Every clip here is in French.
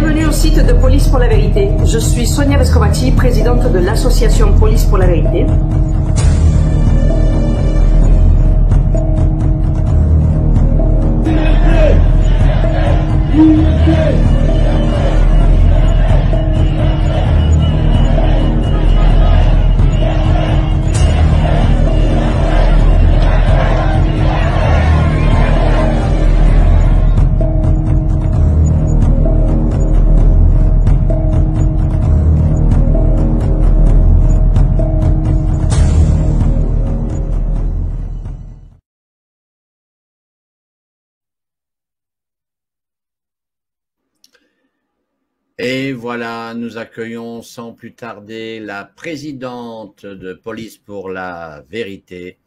Bienvenue au site de Police pour la Vérité. Je suis Sonia Vescovacci, présidente de l'association Police pour la Vérité. Et voilà, nous accueillons sans plus tarder la présidente de Police pour la Vérité.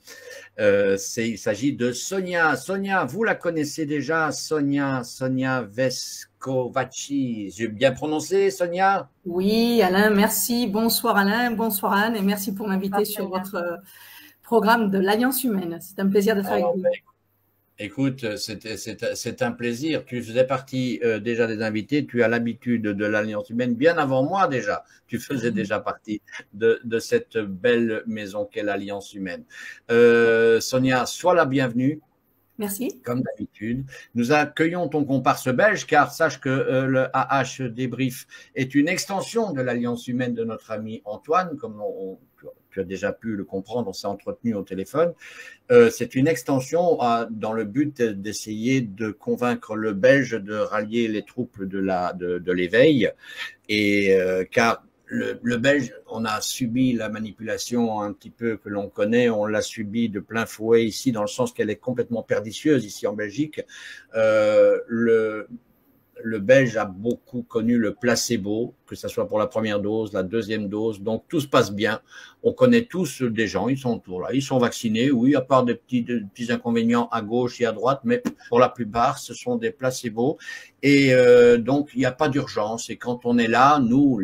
Il s'agit de Sonia. Sonia, vous la connaissez déjà, Sonia Vescovacci. J'ai bien prononcé, Sonia? Oui, Alain, merci. Bonsoir Alain, bonsoir Anne, et merci pour m'inviter sur votre programme de l'Alliance humaine. C'est un plaisir d'être avec vous. Écoute, c'est un plaisir. Tu faisais partie déjà des invités. Tu as l'habitude de l'Alliance humaine bien avant moi déjà. Tu faisais déjà partie de cette belle maison qu'est l'Alliance humaine. Sonia, sois la bienvenue. Merci. Comme d'habitude. Nous accueillons ton comparse belge, car sache que le AH Débrief est une extension de l'Alliance humaine de notre ami Antoine, comme tu as déjà pu le comprendre, on s'est entretenu au téléphone. C'est une extension dans le but d'essayer de convaincre le Belge de rallier les troupes de l'éveil, et car le Belge, on a subi la manipulation un petit peu que l'on connaît, on l'a subi de plein fouet ici, dans le sens qu'elle est complètement pernicieuse ici en Belgique. Le Belge a beaucoup connu le placebo, que ce soit pour la première dose, la deuxième dose, donc tout se passe bien. On connaît tous des gens, ils sont autour là, ils sont vaccinés, oui, à part des petits inconvénients à gauche et à droite, mais pour la plupart, ce sont des placebos. Et donc, il n'y a pas d'urgence. Et quand on est là, nous,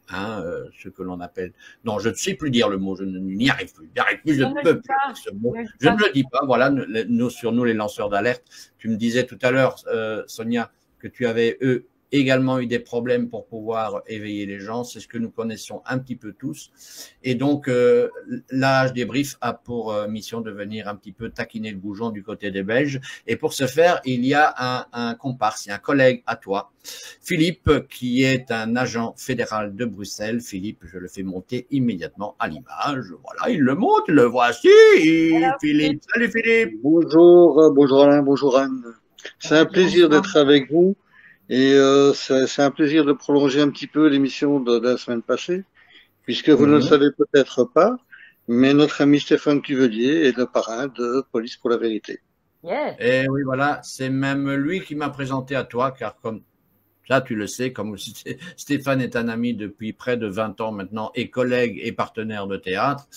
ce que l'on appelle… Non, je ne sais plus dire le mot, je n'y arrive plus, je ne peux plus dire ce mot. Je ne le dis pas, voilà, sur nous les lanceurs d'alerte. Tu me disais tout à l'heure, Sonia, que tu avais également eu des problèmes pour pouvoir éveiller les gens, c'est ce que nous connaissons un petit peu tous. Et donc, l'AH Débrief a pour mission de venir un petit peu taquiner le goujon du côté des Belges. Et pour ce faire, il y a un comparse, un collègue à toi, Philippe, qui est un agent fédéral de Bruxelles. Philippe, je le fais monter immédiatement à l'image. Voilà, il le monte, le voici. Philippe, salut Philippe. Bonjour Alain, bonjour Anne. C'est un plaisir d'être avec vous et c'est un plaisir de prolonger un petit peu l'émission de la semaine passée, puisque vous ne le savez peut-être pas, mais notre ami Stéphane Cuvelier est le parrain de Police pour la Vérité. Yeah. Et oui, voilà, c'est même lui qui m'a présenté à toi, car comme ça, tu le sais, comme Stéphane est un ami depuis près de 20 ans maintenant, et collègue et partenaire de théâtre,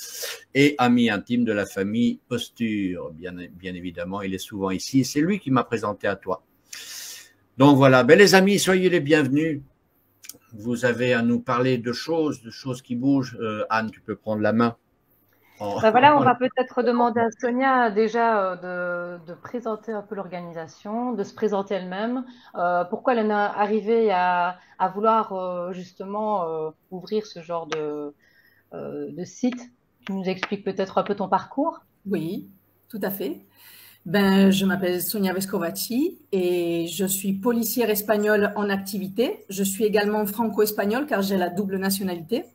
et ami intime de la famille Posture. Bien évidemment, il est souvent ici. C'est lui qui m'a présenté à toi. Donc voilà, les amis, soyez les bienvenus. Vous avez à nous parler de choses qui bougent. Anne, tu peux prendre la main. Voilà, on va peut-être demander à Sonia déjà de présenter un peu l'organisation, de se présenter elle-même, pourquoi elle en est arrivée à vouloir justement ouvrir ce genre de site. Tu nous expliques peut-être un peu ton parcours? Oui, tout à fait. Je m'appelle Sonia Vescovacci et je suis policière espagnole en activité. Je suis également franco-espagnole car j'ai la double nationalité.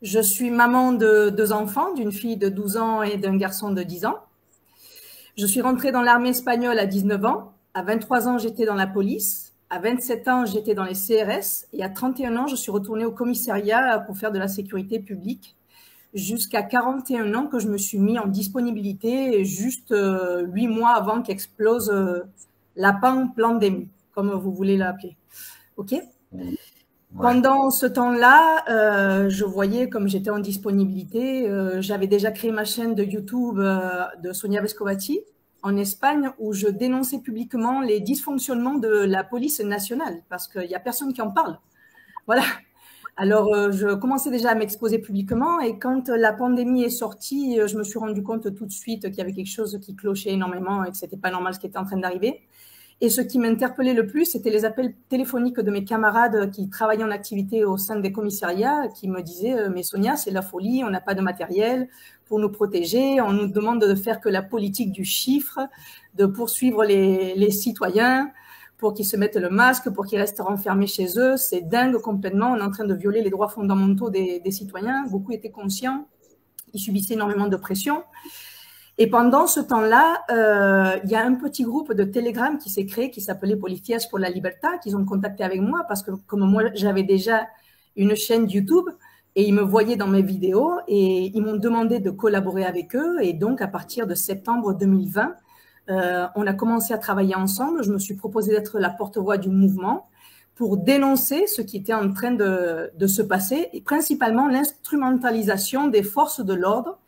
Je suis maman de 2 enfants, d'une fille de 12 ans et d'un garçon de 10 ans. Je suis rentrée dans l'armée espagnole à 19 ans. À 23 ans, j'étais dans la police. À 27 ans, j'étais dans les CRS. Et à 31 ans, je suis retournée au commissariat pour faire de la sécurité publique. Jusqu'à 41 ans que je me suis mis en disponibilité, juste 8 mois avant qu'explose la pandémie, comme vous voulez l'appeler. OK ? Pendant ce temps-là, je voyais, comme j'étais en disponibilité, j'avais déjà créé ma chaîne de YouTube de Sonia Vescovacci en Espagne, où je dénonçais publiquement les dysfonctionnements de la police nationale, parce qu'il n'y a personne qui en parle. Voilà. Alors, je commençais déjà à m'exposer publiquement, et quand la pandémie est sortie, je me suis rendu compte tout de suite qu'il y avait quelque chose qui clochait énormément et que ce n'était pas normal ce qui était en train d'arriver. Et ce qui m'interpellait le plus, c'était les appels téléphoniques de mes camarades qui travaillaient en activité au sein des commissariats, qui me disaient « Mais Sonia, c'est la folie, on n'a pas de matériel pour nous protéger, on nous demande de faire que la politique du chiffre, de poursuivre les citoyens pour qu'ils se mettent le masque, pour qu'ils restent renfermés chez eux. C'est dingue complètement, on est en train de violer les droits fondamentaux des citoyens. » Beaucoup étaient conscients, ils subissaient énormément de pression. Et pendant ce temps-là, il y a un petit groupe de Telegram qui s'est créé, qui s'appelait Policías por la Libertad, qu'ils ont contacté avec moi parce que comme moi, j'avais déjà une chaîne YouTube et ils me voyaient dans mes vidéos et ils m'ont demandé de collaborer avec eux. Et donc, à partir de septembre 2020, on a commencé à travailler ensemble. Je me suis proposé d'être la porte-voix du mouvement pour dénoncer ce qui était en train de se passer et principalement l'instrumentalisation des forces de l'ordre,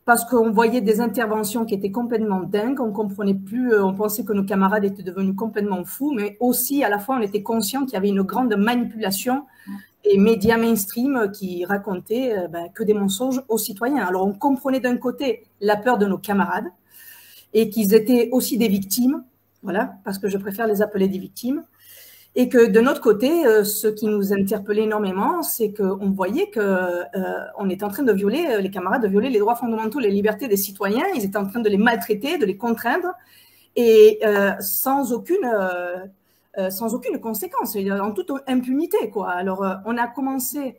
parce qu'on voyait des interventions qui étaient complètement dingues, on comprenait plus, on pensait que nos camarades étaient devenus complètement fous, mais aussi à la fois on était conscient qu'il y avait une grande manipulation des médias mainstream qui racontaient que des mensonges aux citoyens. Alors on comprenait d'un côté la peur de nos camarades et qu'ils étaient aussi des victimes, voilà, parce que je préfère les appeler des victimes. Et que de notre côté, ce qui nous interpellait énormément, c'est qu'on voyait qu'on était en train de violer, les camarades, de violer les droits fondamentaux, les libertés des citoyens. Ils étaient en train de les maltraiter, de les contraindre, et sans aucune conséquence, en toute impunité, quoi. Alors, on a commencé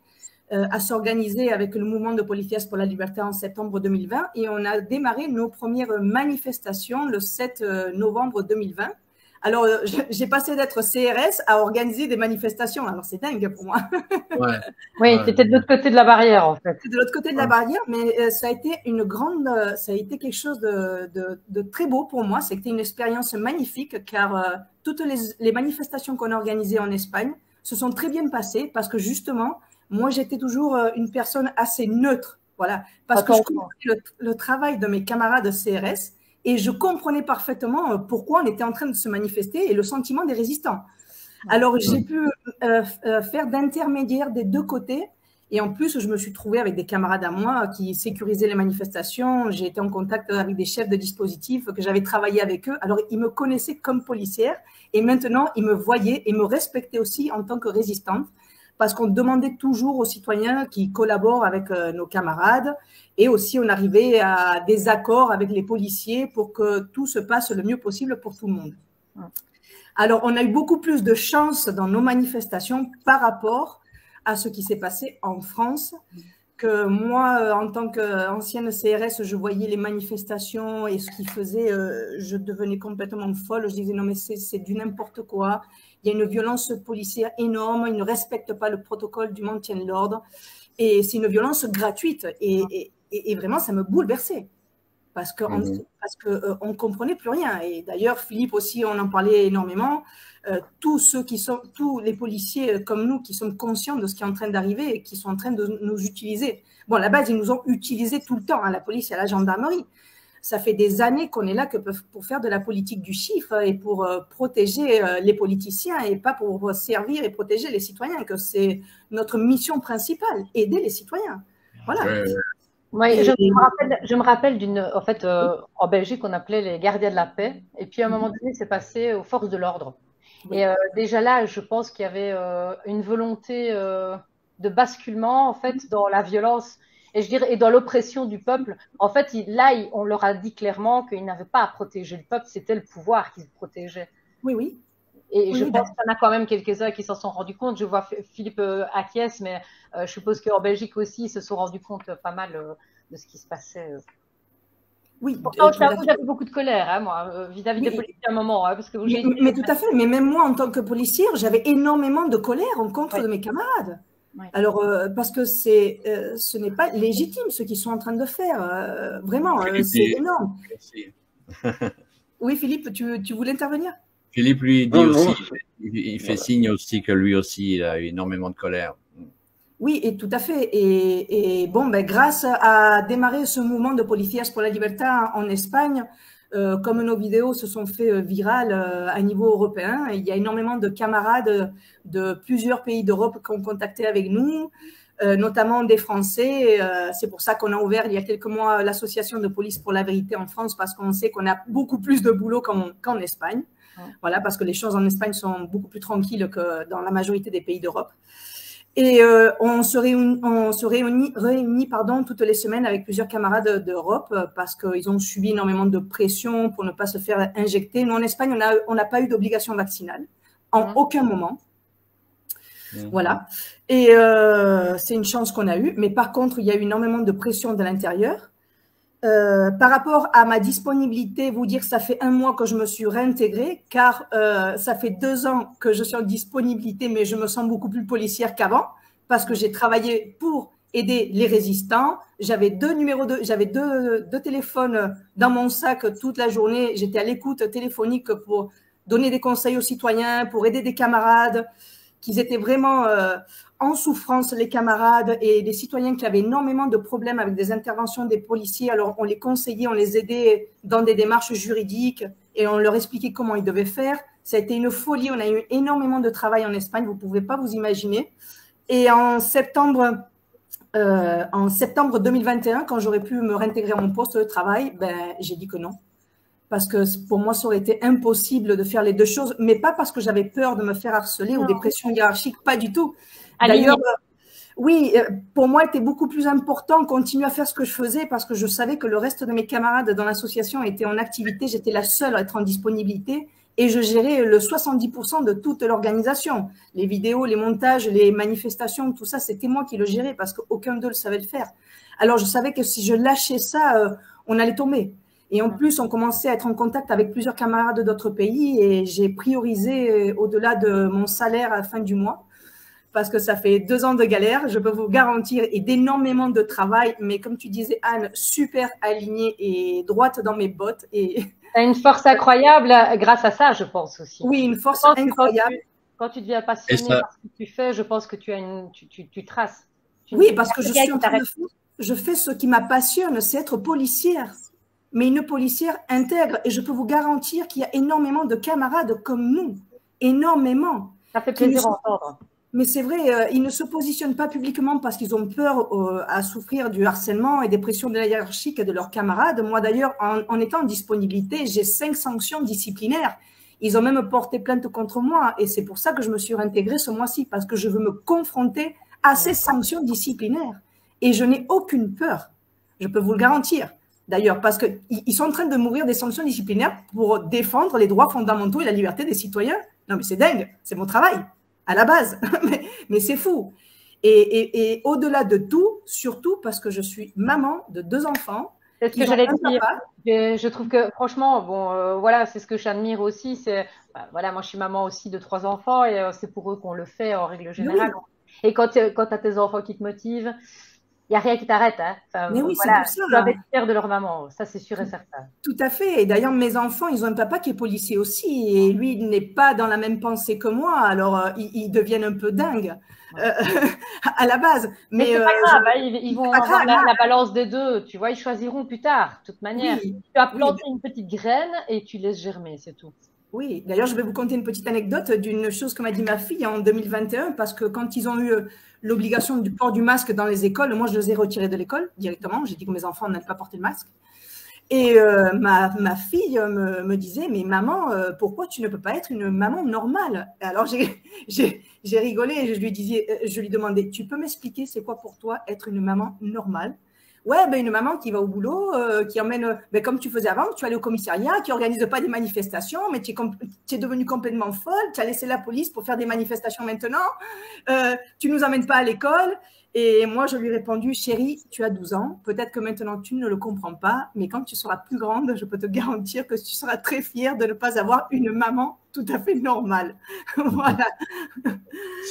à s'organiser avec le mouvement de Policías por la Libertad en septembre 2020, et on a démarré nos premières manifestations le 7 novembre 2020. Alors, j'ai passé d'être CRS à organiser des manifestations. Alors, c'est dingue pour moi. Ouais. Oui, c'était de l'autre côté de la barrière, en fait. De l'autre côté de la barrière, mais ça a été ça a été quelque chose de très beau pour moi. C'était une expérience magnifique, car toutes les manifestations qu'on a organisées en Espagne se sont très bien passées, parce que justement, moi, j'étais toujours une personne assez neutre. Voilà, parce que je comprenais le travail de mes camarades CRS. Et je comprenais parfaitement pourquoi on était en train de se manifester et le sentiment des résistants. Alors, j'ai pu faire d'intermédiaire des deux côtés. Et en plus, je me suis trouvée avec des camarades à moi qui sécurisaient les manifestations. J'ai été en contact avec des chefs de dispositifs que j'avais travaillé avec eux. Alors, ils me connaissaient comme policière. Et maintenant, ils me voyaient et me respectaient aussi en tant que résistante, parce qu'on demandait toujours aux citoyens qui collaborent avec nos camarades, et aussi on arrivait à des accords avec les policiers pour que tout se passe le mieux possible pour tout le monde. Alors, on a eu beaucoup plus de chance dans nos manifestations par rapport à ce qui s'est passé en France, que moi, en tant qu'ancienne CRS, je voyais les manifestations et ce qu'ils faisaient, je devenais complètement folle. Je disais non mais c'est du n'importe quoi. Il y a une violence policière énorme, ils ne respectent pas le protocole du maintien de l'ordre et c'est une violence gratuite et vraiment ça me bouleversait parce qu'on ne comprenait plus rien. Et d'ailleurs, Philippe aussi, on en parlait énormément. Tous les policiers comme nous qui sommes conscients de ce qui est en train d'arriver et qui sont en train de nous utiliser. Bon, à la base, ils nous ont utilisés tout le temps, hein, la police et la gendarmerie. Ça fait des années qu'on est là pour faire de la politique du chiffre et pour protéger les politiciens et pas pour servir et protéger les citoyens, que c'est notre mission principale, aider les citoyens. Voilà. Oui, je me rappelle en fait, en Belgique, on appelait les gardiens de la paix. Et puis, à un moment donné, c'est passé aux forces de l'ordre. Et déjà là, je pense qu'il y avait une volonté de basculement, en fait, dans la violence et je dirais, et dans l'oppression du peuple. En fait, on leur a dit clairement qu'ils n'avaient pas à protéger le peuple, c'était le pouvoir qui se protégeait. Oui, oui. Et je pense qu'il y en a quand même quelques-uns qui s'en sont rendus compte. Je vois Philippe acquiesce, mais je suppose qu'en Belgique aussi, ils se sont rendus compte pas mal de ce qui se passait. Oui. Pourtant, j'avais beaucoup de colère, hein, moi, vis-à-vis des policiers à un moment. Hein, parce que mais tout à fait. Mais même moi, en tant que policière, j'avais énormément de colère en contre de mes camarades. Oui. Alors, parce que ce n'est pas légitime ce qu'ils sont en train de faire. Vraiment, c'est énorme. Oui, Philippe, tu voulais intervenir? Philippe lui dit aussi, il fait signe aussi que lui aussi, il a eu énormément de colère. Oui, et tout à fait. Et bon, grâce à démarrer ce mouvement de Policías por la Libertad en Espagne, comme nos vidéos se sont fait virales à niveau européen, il y a énormément de camarades de plusieurs pays d'Europe qui ont contacté avec nous, notamment des Français. C'est pour ça qu'on a ouvert il y a quelques mois l'association de police pour la vérité en France, parce qu'on sait qu'on a beaucoup plus de boulot qu'en Espagne. Voilà, parce que les choses en Espagne sont beaucoup plus tranquilles que dans la majorité des pays d'Europe. Et on se réunit toutes les semaines avec plusieurs camarades d'Europe parce qu'ils ont subi énormément de pression pour ne pas se faire injecter. Nous, en Espagne, on n'a pas eu d'obligation vaccinale en aucun moment. Voilà. Et c'est une chance qu'on a eue. Mais par contre, il y a eu énormément de pression de l'intérieur. Par rapport à ma disponibilité, vous dire que ça fait 1 mois que je me suis réintégrée, car ça fait 2 ans que je suis en disponibilité, mais je me sens beaucoup plus policière qu'avant, parce que j'ai travaillé pour aider les résistants. J'avais deux téléphones dans mon sac toute la journée. J'étais à l'écoute téléphonique pour donner des conseils aux citoyens, pour aider des camarades qui étaient vraiment en souffrance, les camarades et les citoyens qui avaient énormément de problèmes avec des interventions des policiers. Alors, on les conseillait, on les aidait dans des démarches juridiques et on leur expliquait comment ils devaient faire. Ça a été une folie. On a eu énormément de travail en Espagne, vous ne pouvez pas vous imaginer. Et en septembre 2021, quand j'aurais pu me réintégrer à mon poste de travail, j'ai dit que non. Parce que pour moi, ça aurait été impossible de faire les deux choses, mais pas parce que j'avais peur de me faire harceler ou des pressions hiérarchiques, pas du tout. D'ailleurs, oui, pour moi, il était beaucoup plus important de continuer à faire ce que je faisais parce que je savais que le reste de mes camarades dans l'association étaient en activité. J'étais la seule à être en disponibilité et je gérais le 70% de toute l'organisation. Les vidéos, les montages, les manifestations, tout ça, c'était moi qui le gérais parce qu'aucun d'eux ne savait le faire. Alors, je savais que si je lâchais ça, on allait tomber. Et en plus, on commençait à être en contact avec plusieurs camarades d'autres pays et j'ai priorisé au-delà de mon salaire à la fin du mois parce que ça fait 2 ans de galère, je peux vous garantir, et d'énormément de travail. Mais comme tu disais, Anne, super alignée et droite dans mes bottes. Et tu as une force incroyable grâce à ça, je pense aussi. Oui, une force incroyable. Quand tu deviens passionné par ce que tu fais, je pense que tu traces. Oui, parce que je fais ce qui m'appassionne, c'est être policière. Mais une policière intègre. Et je peux vous garantir qu'il y a énormément de camarades comme nous. Énormément. Ça fait plaisir à entendre. Mais c'est vrai, ils ne se positionnent pas publiquement parce qu'ils ont peur à souffrir du harcèlement et des pressions de la hiérarchie et de leurs camarades. Moi, d'ailleurs, en étant en disponibilité, j'ai 5 sanctions disciplinaires. Ils ont même porté plainte contre moi. Et c'est pour ça que je me suis réintégrée ce mois-ci, parce que je veux me confronter à ces sanctions disciplinaires. Et je n'ai aucune peur. Je peux vous le garantir. D'ailleurs, parce qu'ils sont en train de mourir des sanctions disciplinaires pour défendre les droits fondamentaux et la liberté des citoyens. Non, mais c'est dingue, c'est mon travail, à la base. mais c'est fou. Et au-delà de tout, surtout parce que je suis maman de 2 enfants. C'est ce que j'allais dire. Je trouve que, franchement, voilà, c'est ce que j'admire aussi. Voilà, moi, je suis maman aussi de 3 enfants et c'est pour eux qu'on le fait en règle générale. Oui. Et quand tu as tes enfants qui te motivent, il n'y a rien qui t'arrête. Hein. Enfin, mais oui, voilà, c'est pour ça. Ils doivent être fiers de leur maman, ça c'est sûr et certain. Tout à fait. Et d'ailleurs, mes enfants, ils ont un papa qui est policier aussi. Et lui, il n'est pas dans la même pensée que moi. Alors, ils deviennent un peu dingues à la base. Mais c'est pas grave, ils vont avoir la balance des deux. Tu vois, ils choisiront plus tard, de toute manière. Oui, tu as planté une petite graine et tu laisses germer, c'est tout. Oui, d'ailleurs, je vais vous conter une petite anecdote d'une chose que m'a dit ma fille en 2021, parce que quand ils ont eu l'obligation du port du masque dans les écoles, moi, je les ai retirés de l'école directement. J'ai dit que mes enfants n'allaient pas porter le masque. Et ma fille me disait, mais maman, pourquoi tu ne peux pas être une maman normale? Alors, j'ai rigolé et je lui demandais, tu peux m'expliquer c'est quoi pour toi être une maman normale? Ouais, une maman qui va au boulot, qui emmène, comme tu faisais avant, tu allais au commissariat, qui organise pas des manifestations, mais tu es devenue complètement folle, tu as laissé la police pour faire des manifestations maintenant, tu nous emmènes pas à l'école. Et moi, je lui ai répondu, chérie, tu as 12 ans, peut-être que maintenant tu ne le comprends pas, mais quand tu seras plus grande, je peux te garantir que tu seras très fière de ne pas avoir une maman tout à fait normale. Voilà.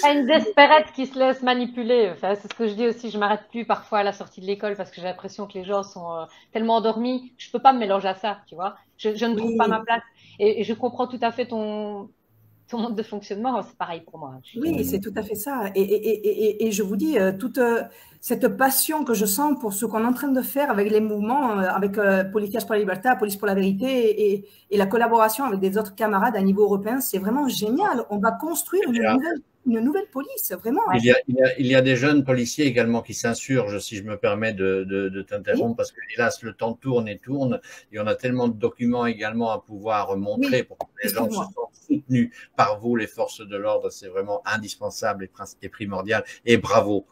Une despérette qui se laisse manipuler. Enfin, c'est ce que je dis aussi, je m'arrête plus parfois à la sortie de l'école parce que j'ai l'impression que les gens sont tellement endormis, je peux pas me mélanger à ça, tu vois. Je ne trouve pas ma place. Et je comprends tout à fait ton mode de fonctionnement, c'est pareil pour moi. Oui, c'est tout à fait ça. Et je vous dis, cette passion que je sens pour ce qu'on est en train de faire avec les mouvements, avec Policías por la Libertad, Police pour la Vérité et la collaboration avec des autres camarades à niveau européen, c'est vraiment génial. On va construire une nouvelle police, vraiment. Il y a des jeunes policiers également qui s'insurgent, si je me permets de t'interrompre, parce que hélas, le temps tourne et tourne, et on a tellement de documents également à pouvoir montrer pour que les gens se sentent soutenus par vous, les forces de l'ordre. C'est vraiment indispensable et primordial. Et bravo,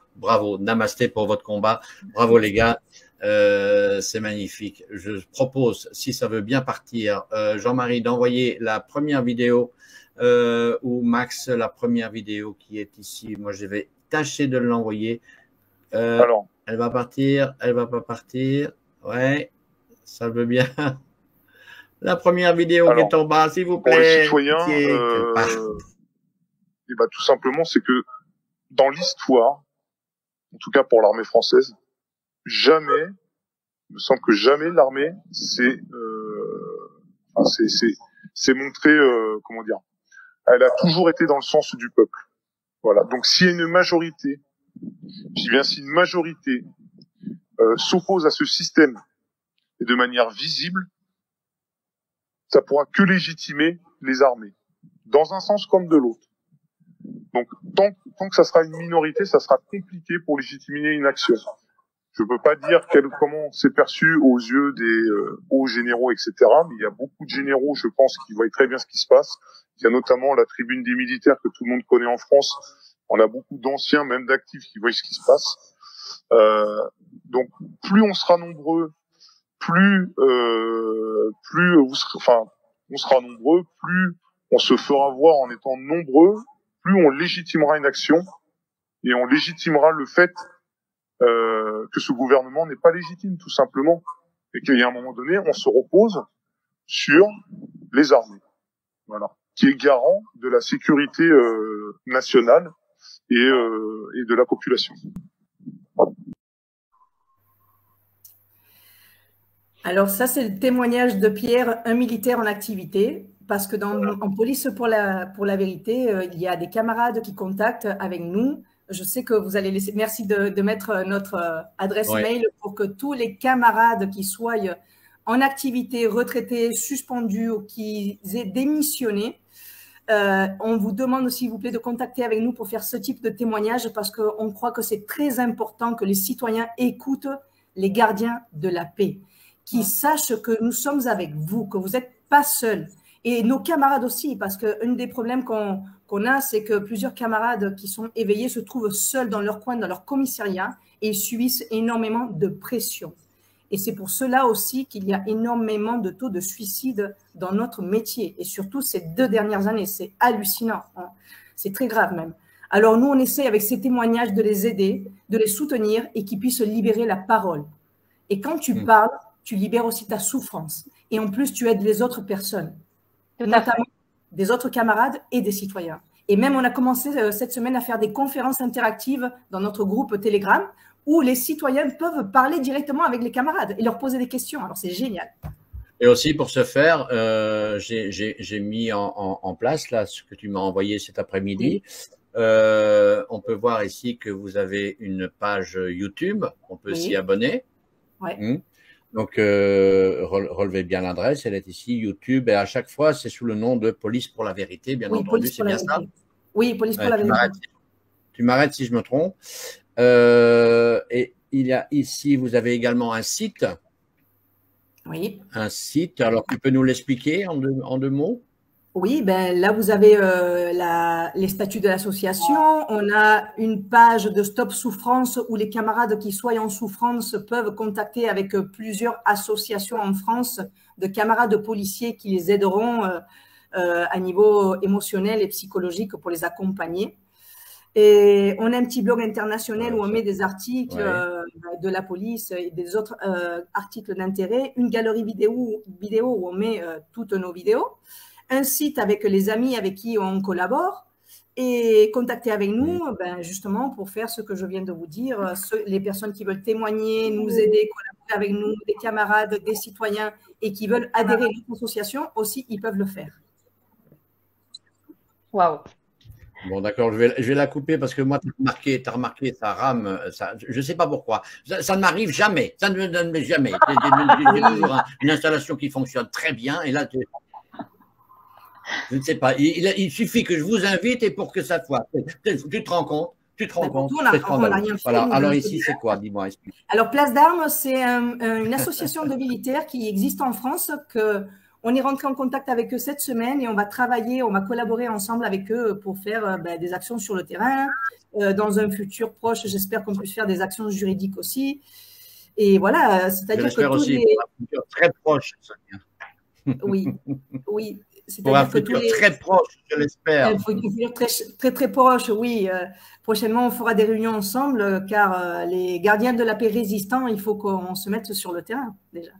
namasté pour votre combat. Bravo les gars, c'est magnifique. Je propose, si ça veut bien partir, Jean-Marie, d'envoyer la première vidéo ou Max, la première vidéo qui est ici. Moi, je vais tâcher de l'envoyer. Alors, elle va partir, elle va pas partir. Ouais, ça veut bien. La première vidéo qui est en bas, s'il vous plaît. Pour les citoyens, tout simplement, c'est que dans l'histoire, en tout cas pour l'armée française, jamais, il me semble que jamais l'armée s'est montré, comment dire, elle a toujours été dans le sens du peuple. Voilà. Donc, s'il y a une majorité, si une majorité s'oppose à ce système et de manière visible, ça pourra que légitimer les armées, dans un sens comme de l'autre. Donc, tant que ça sera une minorité, ça sera compliqué pour légitimer une action. Je peux pas dire comment c'est perçu aux yeux des hauts généraux, etc. Mais il y a beaucoup de généraux, je pense, qui voient très bien ce qui se passe. Il y a notamment la tribune des militaires que tout le monde connaît en France. On a beaucoup d'anciens, même d'actifs, qui voient ce qui se passe. Donc, plus on sera nombreux, plus on sera nombreux, plus on se fera voir en étant nombreux, plus on légitimera une action et on légitimera le fait que ce gouvernement n'est pas légitime, tout simplement, et qu'il y a un moment donné, on se repose sur les armées, voilà, qui est garant de la sécurité nationale et de la population. Alors ça, c'est le témoignage de Pierre, un militaire en activité, parce que en Police pour la Vérité, il y a des camarades qui contactent avec nous. Je sais que vous allez laisser. Merci de mettre notre adresse mail pour que tous les camarades qui soient en activité, retraités, suspendus ou qui aient démissionné, on vous demande, s'il vous plaît, de contacter avec nous pour faire ce type de témoignage parce qu'on croit que c'est très important que les citoyens écoutent les gardiens de la paix, qui sachent que nous sommes avec vous, que vous n'êtes pas seuls. Et nos camarades aussi, parce qu'un des problèmes qu'on a, c'est que plusieurs camarades qui sont éveillés se trouvent seuls dans leur coin, dans leur commissariat, et ils subissent énormément de pression. Et c'est pour cela aussi qu'il y a énormément de taux de suicide dans notre métier, et surtout ces 2 dernières années. C'est hallucinant, hein. C'est très grave même. Alors nous, on essaie avec ces témoignages de les aider, de les soutenir et qu'ils puissent libérer la parole. Et quand tu parles, tu libères aussi ta souffrance. Et en plus, tu aides les autres personnes, notamment des autres camarades et des citoyens. Et même, on a commencé cette semaine à faire des conférences interactives dans notre groupe Telegram où les citoyens peuvent parler directement avec les camarades et leur poser des questions. Alors, c'est génial. Et aussi, pour ce faire, j'ai mis en place là ce que tu m'as envoyé cet après-midi. On peut voir ici que vous avez une page YouTube. On peut s'y abonner. Ouais. Donc, relevez bien l'adresse, elle est ici, YouTube, et à chaque fois, c'est sous le nom de Police pour la Vérité, bien entendu, c'est bien ça? Oui, Police pour la Vérité. Tu m'arrêtes si je me trompe. Et il y a ici, vous avez également un site. Oui. Un site, alors tu peux nous l'expliquer en deux mots? Oui, ben là, vous avez les statuts de l'association. On a une page de Stop Souffrance où les camarades qui soient en souffrance peuvent contacter avec plusieurs associations en France de camarades policiers qui les aideront à niveau émotionnel et psychologique pour les accompagner. Et on a un petit blog international où on met des articles de la police et des autres articles d'intérêt, une galerie vidéo où on met toutes nos vidéos, un site avec les amis avec qui on collabore et contacter avec nous justement pour faire ce que je viens de vous dire. Les personnes qui veulent témoigner, nous aider, collaborer avec nous, des camarades, des citoyens et qui veulent adhérer à notre association aussi, ils peuvent le faire. Waouh! Bon, d'accord, je vais la couper parce que moi, tu as remarqué, ça rame, je ne sais pas pourquoi. Ça ne m'arrive jamais, ça ne me donne jamais. J'ai toujours une installation qui fonctionne très bien et là, je ne sais pas, il suffit que je vous invite et pour que ça soit. Tu te rends compte? Tu te rends compte? On n'a rien fait. Voilà. Alors ici, c'est quoi? Dis-moi. Alors, Place d'Armes, c'est une association de militaires qui existe en France. On est rentré en contact avec eux cette semaine et on va travailler, on va collaborer ensemble avec eux pour faire des actions sur le terrain. Dans un futur proche, j'espère qu'on puisse faire des actions juridiques aussi. Et voilà, c'est-à-dire que tous les… Pour un futur très proche, Sonia. Oui, oui. Pour un futur très proche, je l'espère. Un futur très proche, oui. Prochainement, on fera des réunions ensemble car les gardiens de la paix résistants, il faut qu'on se mette sur le terrain déjà.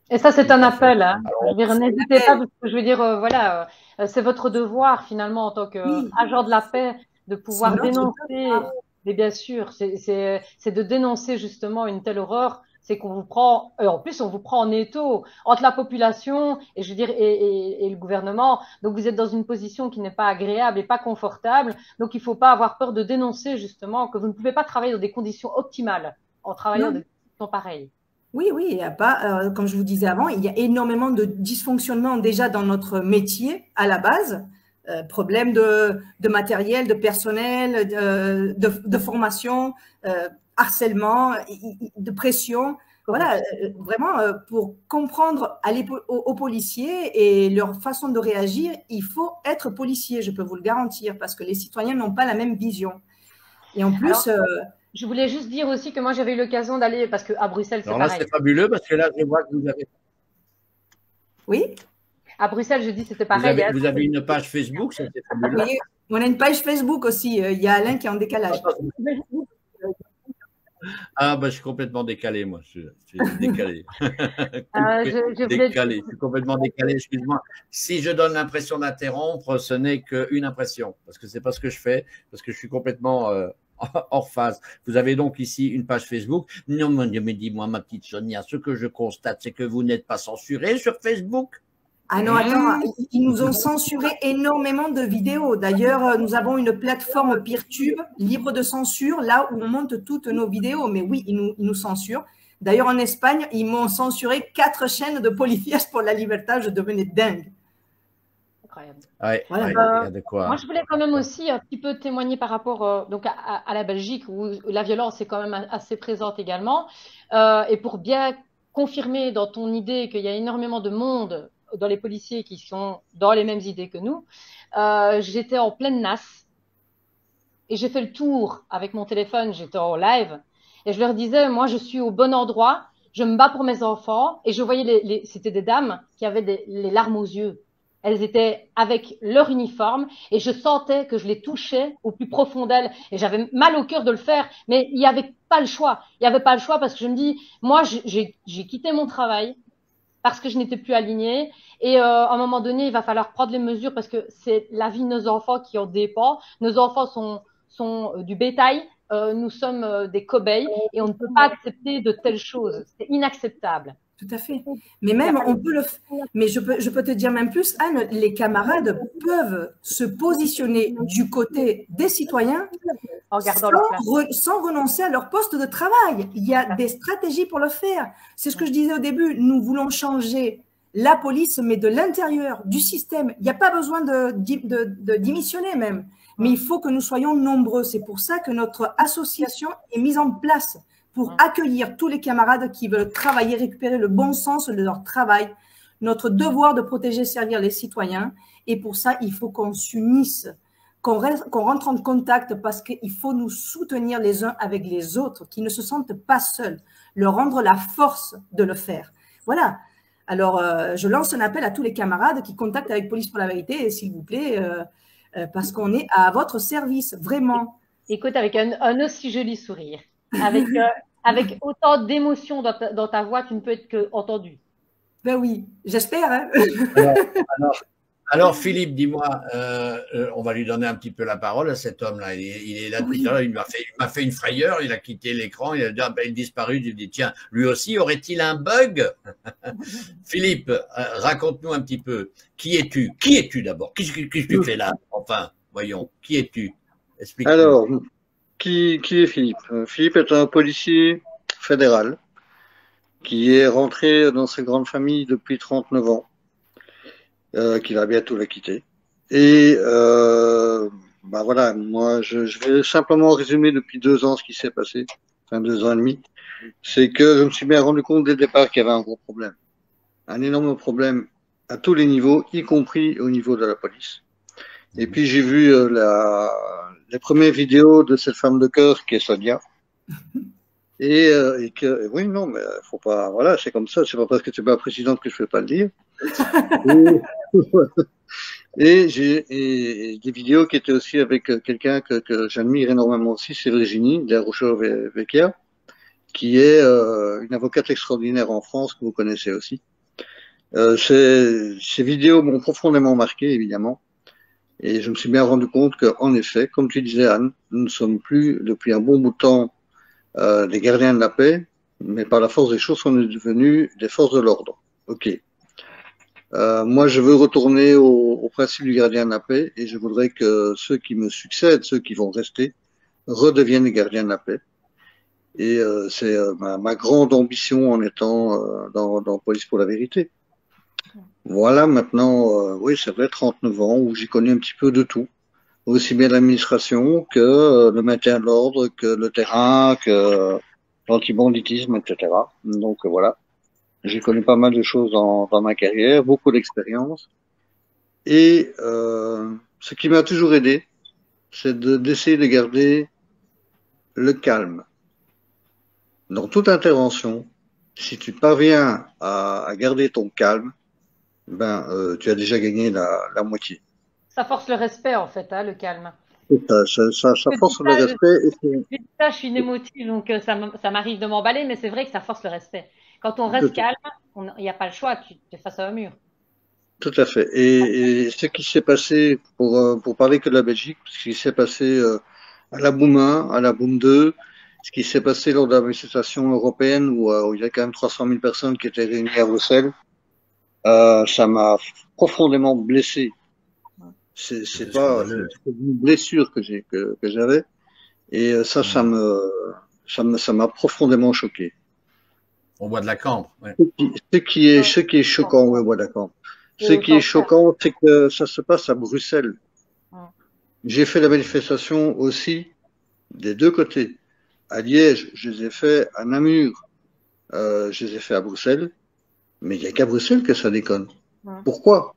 Et ça, c'est un appel. Hein. N'hésitez pas, parce que je veux dire, voilà, c'est votre devoir finalement en tant qu'agent de la paix de pouvoir dénoncer. Mais bien sûr, c'est de dénoncer justement une telle horreur. C'est qu'on vous prend, en plus on vous prend en étau entre la population et je veux dire et le gouvernement. Donc vous êtes dans une position qui n'est pas agréable et pas confortable. Donc il faut pas avoir peur de dénoncer justement que vous ne pouvez pas travailler dans des conditions optimales en travaillant dans des conditions pareilles. Oui, il y a pas, comme je vous disais avant, il y a énormément de dysfonctionnements déjà dans notre métier à la base. Problèmes de matériel, de personnel, de formation, harcèlement, de pression. Voilà, vraiment, pour comprendre aux policiers et leur façon de réagir, il faut être policier, je peux vous le garantir, parce que les citoyens n'ont pas la même vision. Et en plus… je voulais juste dire aussi que moi, j'avais eu l'occasion d'aller, parce qu'à Bruxelles, c'est pareil. Alors là, c'est fabuleux, parce que là, je vois que vous avez… Oui. À Bruxelles, je dis c'était pareil. Vous avez une page Facebook, c'est fabuleux. Oui, on a une page Facebook aussi. Il y a Alain qui est en décalage. Ah, je suis complètement décalé, moi. Je suis décalé. Je suis complètement décalé, excuse-moi. Si je donne l'impression d'interrompre, ce n'est qu'une impression, parce que c'est pas ce que je fais, parce que je suis complètement hors phase. Vous avez donc ici une page Facebook. Non, mais dis-moi, ma petite Sonia, ce que je constate, c'est que vous n'êtes pas censurée sur Facebook. Ah non, attends, ils nous ont censuré énormément de vidéos. D'ailleurs, nous avons une plateforme Peertube, libre de censure, là où on monte toutes nos vidéos. Mais oui, ils nous censurent. D'ailleurs, en Espagne, ils m'ont censuré 4 chaînes de Policías por la Libertad. Je devenais dingue. Incroyable. Ouais, voilà. Il y a de quoi. Moi, je voulais quand même aussi un petit peu témoigner par rapport donc à la Belgique, où la violence est quand même assez présente également. Et pour bien confirmer dans ton idée qu'il y a énormément de monde dans les policiers qui sont dans les mêmes idées que nous, j'étais en pleine nasse et j'ai fait le tour avec mon téléphone, j'étais en live et je leur disais, moi je suis au bon endroit, je me bats pour mes enfants et je voyais c'était des dames qui avaient les larmes aux yeux. Elles étaient avec leur uniforme et je sentais que je les touchais au plus profond d'elles et j'avais mal au cœur de le faire, mais il n'y avait pas le choix. Il n'y avait pas le choix parce que je me dis, moi j'ai quitté mon travail parce que je n'étais plus alignée. Et à un moment donné, il va falloir prendre les mesures parce que c'est la vie de nos enfants qui en dépend. Nos enfants sont du bétail. Nous sommes des cobayes et on ne peut pas accepter de telles choses. C'est inacceptable. Tout à fait. Mais même, on peut mais je peux te dire même plus, Anne, les camarades peuvent se positionner du côté des citoyens sans renoncer à leur poste de travail. Il y a des stratégies pour le faire. C'est ce que je disais au début. Nous voulons changer la police, mais de l'intérieur, du système. Il n'y a pas besoin de démissionner même. Mais il faut que nous soyons nombreux. C'est pour ça que notre association est mise en place pour accueillir tous les camarades qui veulent travailler, récupérer le bon sens de leur travail, notre devoir de protéger, servir les citoyens. Et pour ça, il faut qu'on s'unisse, qu'on rentre en contact parce qu'il faut nous soutenir les uns avec les autres, qui ne se sentent pas seuls, leur rendre la force de le faire. Voilà. Alors, je lance un appel à tous les camarades qui contactent avec Police pour la Vérité, s'il vous plaît, parce qu'on est à votre service, vraiment. Écoute, avec un aussi joli sourire. Avec autant d'émotion dans ta voix, tu ne peux être qu'entendu. Ben oui, j'espère. Hein. Alors, Philippe, dis-moi, on va lui donner un petit peu la parole à cet homme-là. Il est là depuis tout à l'heure, il m'a fait une frayeur, il a quitté l'écran, il a dit, il disparu. Je dis, tiens, lui aussi, aurait-il un bug? Philippe, raconte-nous un petit peu. Qui es-tu? Qui es-tu d'abord? Qu'est-ce que tu fais là? Enfin. Voyons, qui es-tu? Explique-nous. Alors, qui est Philippe? Philippe est un policier fédéral qui est rentré dans sa grande famille depuis 39 ans, qui va bientôt la quitter. Et bah voilà, moi je vais simplement résumer depuis 2 ans ce qui s'est passé, enfin 2 ans et demi. C'est que je me suis bien rendu compte dès le départ qu'il y avait un gros problème, un énorme problème à tous les niveaux, y compris au niveau de la police. Et puis j'ai vu les premières vidéos de cette femme de cœur qui est Sonia. Et oui, non, mais faut pas, voilà, c'est comme ça, c'est pas parce que tu es pas présidente que je ne vais pas le dire. Et j'ai des vidéos qui étaient aussi avec quelqu'un que j'admire énormément aussi, c'est Virginie de la Rocher-Vecchia, qui est une avocate extraordinaire en France, que vous connaissez aussi. Ces vidéos m'ont profondément marqué, évidemment. Et je me suis bien rendu compte qu'en effet, comme tu disais, Anne, nous ne sommes plus, depuis un bon bout de temps, des gardiens de la paix, mais par la force des choses, on est devenus des forces de l'ordre. Ok. Moi, je veux retourner au principe du gardien de la paix et je voudrais que ceux qui me succèdent, ceux qui vont rester, redeviennent les gardiens de la paix. Et c'est ma grande ambition en étant dans Police pour la vérité. Voilà, maintenant, oui, ça fait 39 ans où j'y connais un petit peu de tout, aussi bien l'administration que le maintien de l'ordre, que le terrain, que l'antibanditisme, etc. Donc voilà, j'ai connu pas mal de choses dans ma carrière, beaucoup d'expérience. Et ce qui m'a toujours aidé, c'est d'essayer de garder le calme. Dans toute intervention, si tu parviens à garder ton calme, ben tu as déjà gagné la moitié. Ça force le respect, en fait, hein, le calme. Ça force le respect. Je suis une émotive, donc ça m'arrive de m'emballer, mais c'est vrai que ça force le respect. Quand on reste calme, il n'y a pas le choix, tu es face à un mur. Tout à fait. Et ce qui s'est passé, pour parler que de la Belgique, ce qui s'est passé à la Boom 1, à la Boom 2, ce qui s'est passé lors de la manifestation européenne où il y a quand même 300 000 personnes qui étaient réunies à Bruxelles, ça m'a profondément blessé. C'est une blessure que j'avais, et ça m'a profondément choqué. On voit de la cambre. Ouais. Ce qui est choquant, ouais, voilà, d'accord. Ce qui est choquant, c'est que ça se passe à Bruxelles. J'ai fait la manifestation aussi des deux côtés. À Liège, je les ai fait à Namur, je les ai fait à Bruxelles, mais il n'y a qu'à Bruxelles que ça déconne. Pourquoi?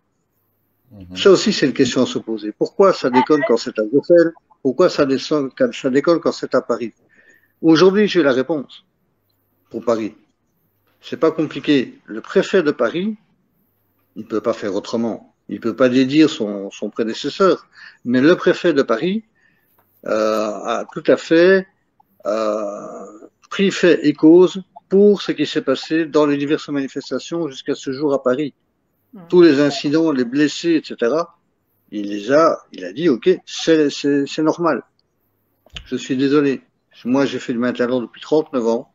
Ça aussi, c'est une question à se poser. Pourquoi ça déconne quand c'est à Bruxelles? Pourquoi ça déconne quand c'est à Paris? Aujourd'hui, j'ai la réponse pour Paris. C'est pas compliqué. Le préfet de Paris, il peut pas faire autrement. Il peut pas dédire son prédécesseur. Mais le préfet de Paris a tout à fait pris fait et cause pour ce qui s'est passé dans les diverses manifestations jusqu'à ce jour à Paris. Tous les incidents, les blessés, etc. Il a dit, ok, c'est normal. Je suis désolé. Moi, j'ai fait du maintien de l'ordre depuis 39 ans.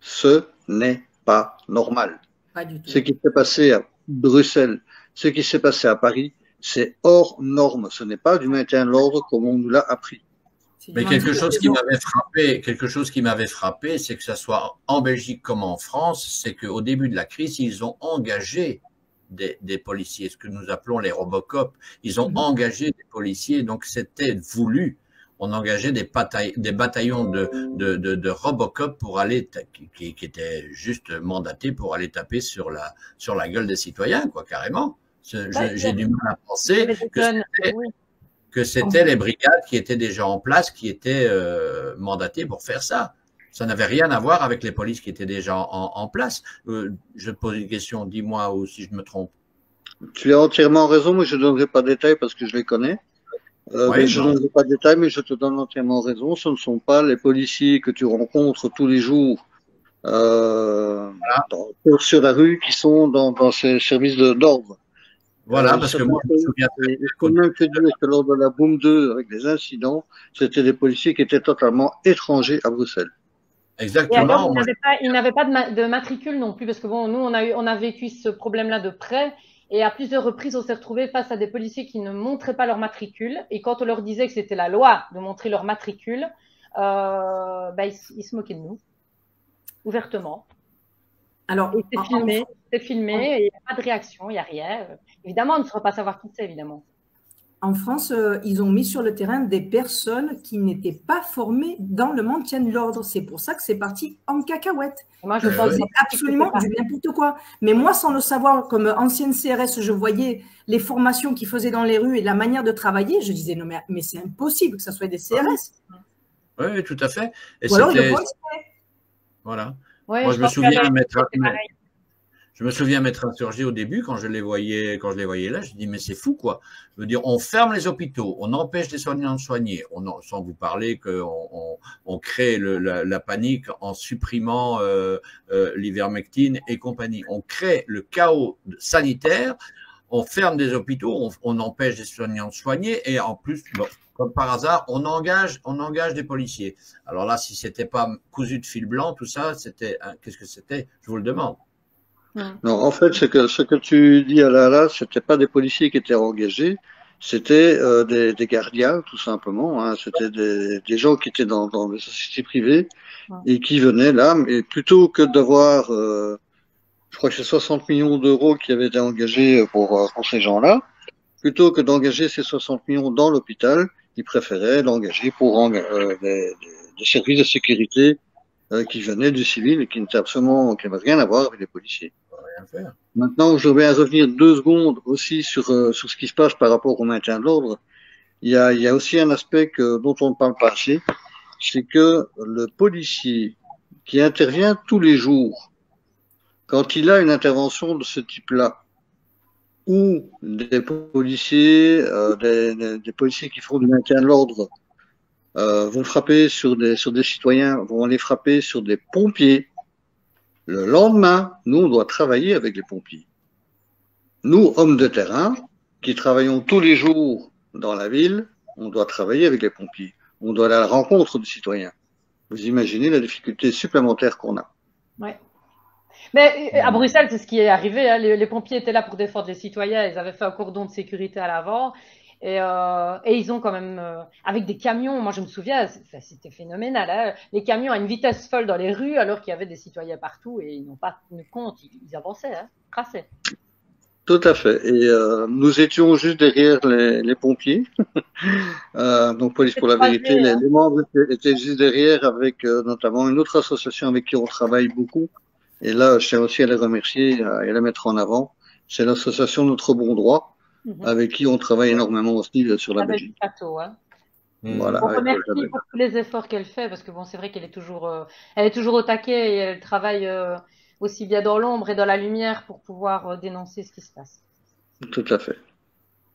Ce n'est pas normal. Pas du tout. Ce qui s'est passé à Bruxelles, ce qui s'est passé à Paris, c'est hors norme. Ce n'est pas du maintien de l'ordre comme on nous l'a appris. Mais quelque chose qui m'avait frappé, c'est que ça soit en Belgique comme en France, c'est qu'au début de la crise, ils ont engagé des policiers, ce que nous appelons les Robocop. Ils ont engagé des policiers, donc c'était voulu. On engageait des bataillons de Robocop pour aller, qui étaient juste mandatés pour aller taper sur la gueule des citoyens, quoi, carrément. J'ai du mal à penser que c'était les brigades qui étaient déjà en place, qui étaient mandatées pour faire ça. Ça n'avait rien à voir avec les polices qui étaient déjà en place. Je te pose une question, dis-moi ou si je me trompe. Tu as entièrement raison, mais je ne donnerai pas de détails parce que je les connais. Je ne donnerai pas de détails, mais je te donne entièrement raison. Ce ne sont pas les policiers que tu rencontres tous les jours sur la rue qui sont dans ces services d'ordre. Voilà, parce que moi, je me souviens. Il faut même te dire que lors de la Boom 2, avec les incidents, c'était des policiers qui étaient totalement étrangers à Bruxelles. Exactement. Et alors, ils n'avaient pas de matricule non plus, parce que bon, nous, on a vécu ce problème-là de près. Et à plusieurs reprises, on s'est retrouvé face à des policiers qui ne montraient pas leur matricule. Et quand on leur disait que c'était la loi de montrer leur matricule, ils se moquaient de nous, ouvertement. Alors, et c'est filmé, et il n'y a pas de réaction, il n'y a rien. Évidemment, on ne saura pas savoir qui c'est, évidemment. En France, ils ont mis sur le terrain des personnes qui n'étaient pas formées dans le maintien de l'ordre. C'est pour ça que c'est parti en cacahuète. Moi, je pense absolument du n'importe quoi. Mais moi, sans le savoir, comme ancienne CRS, je voyais les formations qu'ils faisaient dans les rues et la manière de travailler. Je disais, non, mais c'est impossible que ça soit des CRS. Oui, tout à fait. Et ou alors, voilà. Ouais, moi, je me souviens m'être insurgé au début quand je les voyais là. Je dis mais c'est fou quoi. Je veux dire, on ferme les hôpitaux, on empêche les soignants de soigner, sans vous parler qu'on crée la panique en supprimant l'ivermectine et compagnie. On crée le chaos sanitaire, on ferme des hôpitaux, on empêche les soignants de soigner et en plus, comme par hasard, on engage des policiers. Alors là, si c'était pas cousu de fil blanc, tout ça, qu'est-ce que c'était? Je vous le demande. Non, en fait, ce que tu dis là, c'était pas des policiers qui étaient engagés, c'était des gardiens, tout simplement. Hein. C'était des gens qui étaient dans les sociétés privées et qui venaient là, mais plutôt que d'avoir, je crois que c'est 60 millions d'euros qui avaient été engagés pour ces gens-là, plutôt que d'engager ces 60 millions dans l'hôpital, ils préféraient l'engager pour des services de sécurité qui venaient du civil et qui n'avaient rien à voir avec les policiers. Maintenant, je vais revenir 2 secondes aussi sur ce qui se passe par rapport au maintien de l'ordre. Il y a aussi un aspect dont on ne parle pas assez, c'est que le policier qui intervient tous les jours, quand il a une intervention de ce type-là, ou des policiers, des policiers qui font du maintien de l'ordre, vont frapper sur des citoyens, vont les frapper sur des pompiers. Le lendemain, nous, on doit travailler avec les pompiers. Nous, hommes de terrain, qui travaillons tous les jours dans la ville, on doit travailler avec les pompiers. On doit aller à la rencontre des citoyens. Vous imaginez la difficulté supplémentaire qu'on a. Ouais. Mais à Bruxelles, c'est ce qui est arrivé. Hein. Les pompiers étaient là pour défendre les citoyens. Ils avaient fait un cordon de sécurité à l'avant. Et ils ont quand même, avec des camions, moi je me souviens, c'était phénoménal. Hein. Les camions à une vitesse folle dans les rues, alors qu'il y avait des citoyens partout et ils n'ont pas tenu compte. Ils avançaient, hein, traçaient. Tout à fait. Et nous étions juste derrière les pompiers. Donc Police pour la vérité, les membres étaient juste derrière avec notamment une autre association avec qui on travaille beaucoup. Et là, je tiens aussi à les remercier et à les mettre en avant. C'est l'association Notre Bon Droit, avec qui on travaille énormément aussi sur la Belgique. Hein. Voilà, on remercie pour tous les efforts qu'elle fait, parce que bon, c'est vrai qu'elle est toujours au taquet et elle travaille aussi bien dans l'ombre et dans la lumière pour pouvoir dénoncer ce qui se passe. Tout à fait.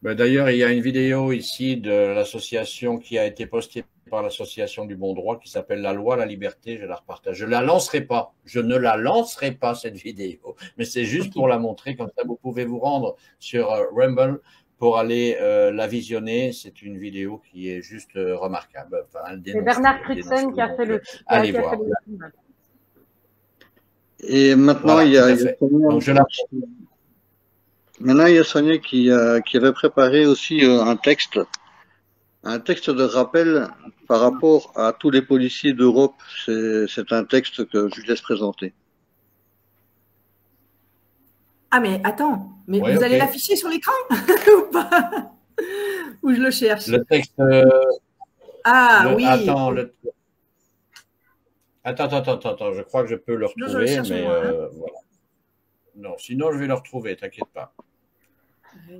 D'ailleurs, il y a une vidéo ici de l'association qui a été postée par l'association du Bon Droit qui s'appelle La Loi, la Liberté. Je la repartage. Je la lancerai pas. Je ne la lancerai pas, cette vidéo. Mais c'est juste pour la montrer. Comme ça, vous pouvez vous rendre sur Rumble pour aller la visionner. C'est une vidéo qui est juste remarquable. Enfin, c'est Bernard Crutzen qui a fait le film. Allez voir. Et maintenant, voilà, il y a Maintenant, il y a Sonia qui avait préparé aussi un texte de rappel par rapport à tous les policiers d'Europe. C'est un texte que je laisse présenter. Ah mais attends, mais vous allez l'afficher sur l'écran ou pas? Ou je le cherche? Le texte. Oui. Attends, attends, je crois que je peux le retrouver, non, mais voilà. Non, sinon je vais le retrouver, t'inquiète pas.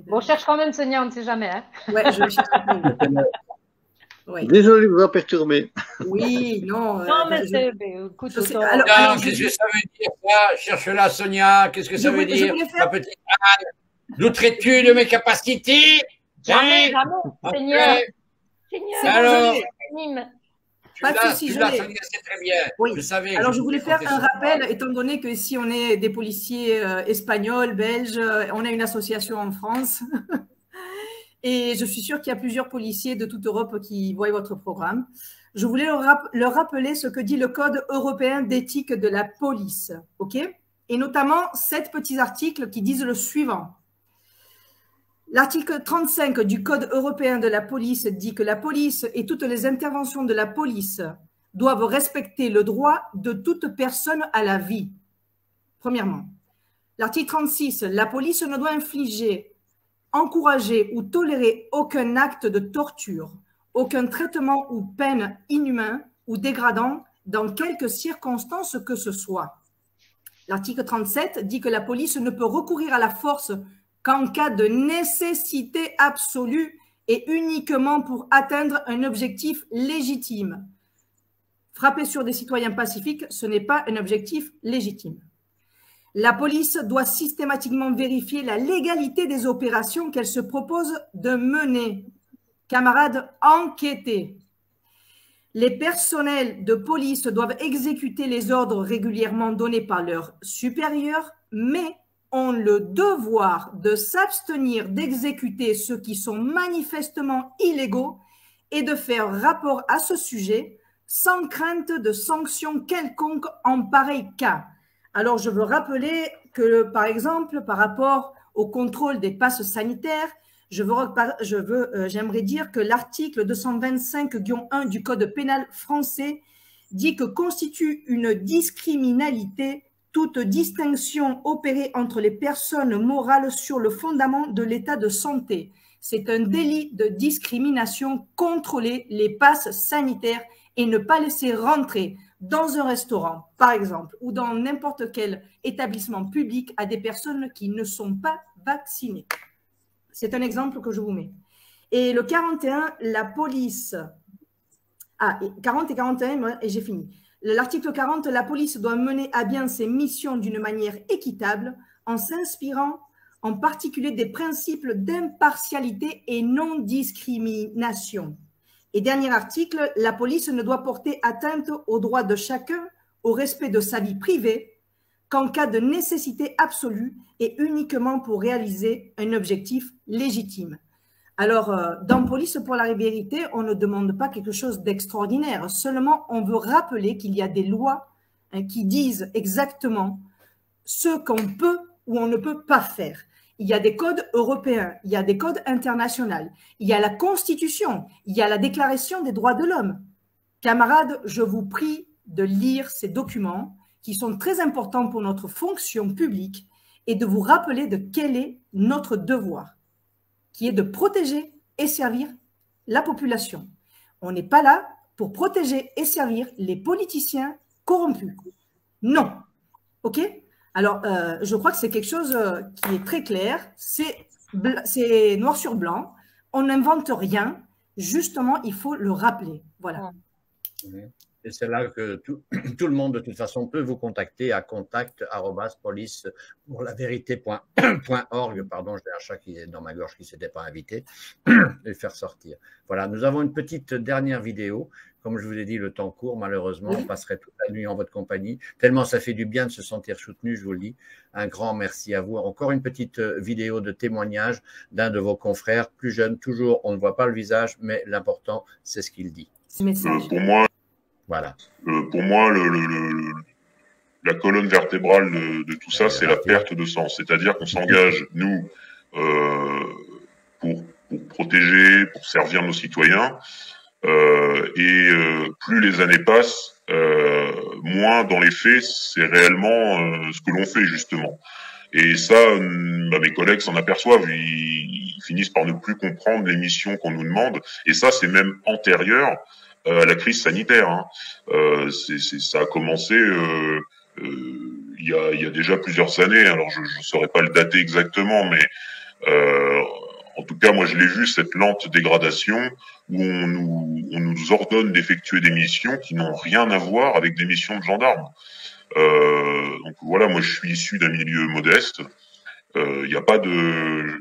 Bon, on cherche quand même Sonia, on ne sait jamais. Hein. Ouais, je le cherche. Oui. Désolé de vous avoir perturbé. Oui, non. Non, mais c'est. Écoute, alors, qu'est-ce que ça veut dire ça? Cherche-la, Sonia. Qu'est-ce que ça veut dire? Ma petite Anne, douterais-tu de mes capacités? Jamais, Seigneur. Alors, pas de souci, Sonia, c'est très bien. Oui. Je savais. Alors, je voulais faire un rappel, étant donné que si on est des policiers espagnols, belges, on a une association en France. Et je suis sûre qu'il y a plusieurs policiers de toute Europe qui voient votre programme. Je voulais leur rappeler ce que dit le Code européen d'éthique de la police, ok? Et notamment 7 petits articles qui disent le suivant. L'article 35 du Code européen de la police dit que la police et toutes les interventions de la police doivent respecter le droit de toute personne à la vie. Premièrement. L'article 36, la police ne doit infliger, encourager ou tolérer aucun acte de torture, aucun traitement ou peine inhumain ou dégradant dans quelque circonstance que ce soit. L'article 37 dit que la police ne peut recourir à la force qu'en cas de nécessité absolue et uniquement pour atteindre un objectif légitime. Frapper sur des citoyens pacifiques, ce n'est pas un objectif légitime. La police doit systématiquement vérifier la légalité des opérations qu'elle se propose de mener. Camarades, enquêtez. Les personnels de police doivent exécuter les ordres régulièrement donnés par leurs supérieurs, mais ont le devoir de s'abstenir d'exécuter ceux qui sont manifestement illégaux et de faire rapport à ce sujet sans crainte de sanction quelconque en pareil cas. Alors, je veux rappeler que, par exemple, par rapport au contrôle des passes sanitaires, j'aimerais dire que l'article 225-1 du Code pénal français dit que constitue une discriminalité toute distinction opérée entre les personnes morales sur le fondament de l'état de santé. C'est un délit de discrimination contrôler les passes sanitaires et ne pas laisser rentrer dans un restaurant, par exemple, ou dans n'importe quel établissement public à des personnes qui ne sont pas vaccinées. C'est un exemple que je vous mets. Et le 41, la police... 40 et 41, et j'ai fini. L'article 40, la police doit mener à bien ses missions d'une manière équitable en s'inspirant en particulier des principes d'impartialité et non-discrimination. Et dernier article, la police ne doit porter atteinte aux droits de chacun, au respect de sa vie privée, qu'en cas de nécessité absolue et uniquement pour réaliser un objectif légitime. Alors, dans Police pour la vérité, on ne demande pas quelque chose d'extraordinaire, seulement on veut rappeler qu'il y a des lois qui disent exactement ce qu'on peut ou on ne peut pas faire. Il y a des codes européens, il y a des codes internationaux, il y a la Constitution, il y a la Déclaration des droits de l'homme. Camarades, je vous prie de lire ces documents qui sont très importants pour notre fonction publique et de vous rappeler de quel est notre devoir, qui est de protéger et servir la population. On n'est pas là pour protéger et servir les politiciens corrompus. Non. OK ? Alors, je crois que c'est quelque chose qui est très clair. C'est noir sur blanc. On n'invente rien. Justement, il faut le rappeler. Voilà. Et c'est là que tout le monde, de toute façon, peut vous contacter à contact@policepourlavérité.org. Pardon, j'ai un chat qui est dans ma gorge qui ne s'était pas invité, et faire sortir. Voilà, nous avons une petite dernière vidéo. Comme je vous ai dit, le temps court, malheureusement, on passerait toute la nuit en votre compagnie. Tellement ça fait du bien de se sentir soutenu, je vous le dis. Un grand merci à vous. Encore une petite vidéo de témoignage d'un de vos confrères, plus jeune, toujours, on ne voit pas le visage, mais l'important, c'est ce qu'il dit. Pour moi, voilà. Pour moi, la colonne vertébrale de tout ça, c'est la perte de sens. C'est-à-dire qu'on s'engage, nous, pour protéger, pour servir nos citoyens, et plus les années passent, moins dans les faits, c'est réellement ce que l'on fait, justement. Et ça, mes collègues s'en aperçoivent, ils finissent par ne plus comprendre les missions qu'on nous demande. Et ça, c'est même antérieur à la crise sanitaire. Hein. Ça a commencé il y a déjà plusieurs années. Alors je ne saurais pas le dater exactement, mais en tout cas moi je l'ai vu, cette lente dégradation où on nous ordonne d'effectuer des missions qui n'ont rien à voir avec des missions de gendarmes. Donc voilà, moi je suis issu d'un milieu modeste. Il n'y a pas de